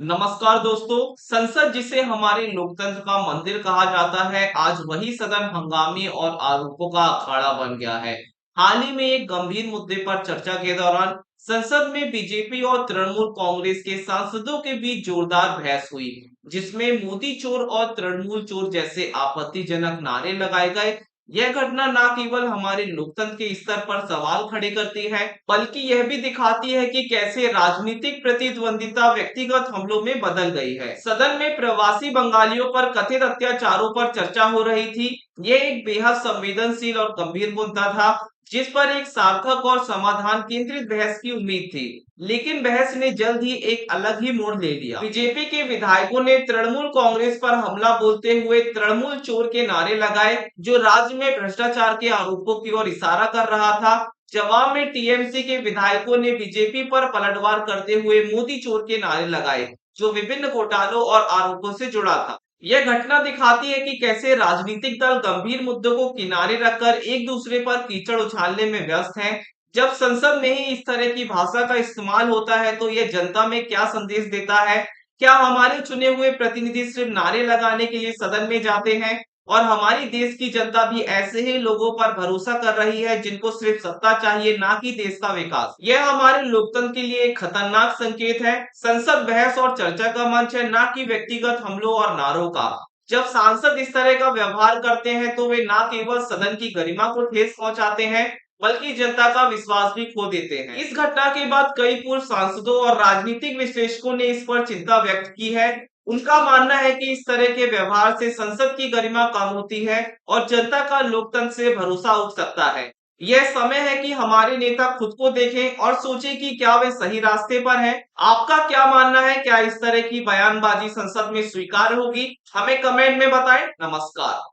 नमस्कार दोस्तों। संसद जिसे हमारे लोकतंत्र का मंदिर कहा जाता है, आज वही सदन हंगामे और आरोपों का अखाड़ा बन गया है। हाल ही में एक गंभीर मुद्दे पर चर्चा के दौरान संसद में बीजेपी और तृणमूल कांग्रेस के सांसदों के बीच जोरदार बहस हुई, जिसमें मोदी चोर और तृणमूल चोर जैसे आपत्तिजनक नारे लगाए गए। यह घटना न केवल हमारे लोकतंत्र के स्तर पर सवाल खड़े करती है, बल्कि यह भी दिखाती है कि कैसे राजनीतिक प्रतिद्वंदिता व्यक्तिगत हमलों में बदल गई है। सदन में प्रवासी बंगालियों पर कथित अत्याचारों पर चर्चा हो रही थी। यह एक बेहद संवेदनशील और गंभीर मुद्दा था, जिस पर एक सार्थक और समाधान केंद्रित बहस की उम्मीद थी। लेकिन बहस ने जल्द ही एक अलग ही मोड़ ले लिया। बीजेपी के विधायकों ने तृणमूल कांग्रेस पर हमला बोलते हुए तृणमूल चोर के नारे लगाए, जो राज्य में भ्रष्टाचार के आरोपों की ओर इशारा कर रहा था। जवाब में टीएमसी के विधायकों ने बीजेपी पर पलटवार करते हुए मोदी चोर के नारे लगाए, जो विभिन्न घोटालों और आरोपों से जुड़ा था। यह घटना दिखाती है कि कैसे राजनीतिक दल गंभीर मुद्दों को किनारे रखकर एक दूसरे पर कीचड़ उछालने में व्यस्त हैं। जब संसद में ही इस तरह की भाषा का इस्तेमाल होता है, तो यह जनता में क्या संदेश देता है? क्या हमारे चुने हुए प्रतिनिधि सिर्फ नारे लगाने के लिए सदन में जाते हैं, और हमारी देश की जनता भी ऐसे ही लोगों पर भरोसा कर रही है, जिनको सिर्फ सत्ता चाहिए, ना कि देश का विकास? यह हमारे लोकतंत्र के लिए एक खतरनाक संकेत है। संसद बहस और चर्चा का मंच है, ना कि व्यक्तिगत हमलों और नारों का। जब सांसद इस तरह का व्यवहार करते हैं, तो वे ना केवल सदन की गरिमा को ठेस पहुंचाते हैं, बल्कि जनता का विश्वास भी खो देते हैं। इस घटना के बाद कई पूर्व सांसदों और राजनीतिक विश्लेषकों ने इस पर चिंता व्यक्त की है। उनका मानना है कि इस तरह के व्यवहार से संसद की गरिमा कम होती है और जनता का लोकतंत्र से भरोसा उठ सकता है। यह समय है कि हमारे नेता खुद को देखें और सोचें कि क्या वे सही रास्ते पर हैं। आपका क्या मानना है? क्या इस तरह की बयानबाजी संसद में स्वीकार्य होगी? हमें कमेंट में बताएं। नमस्कार।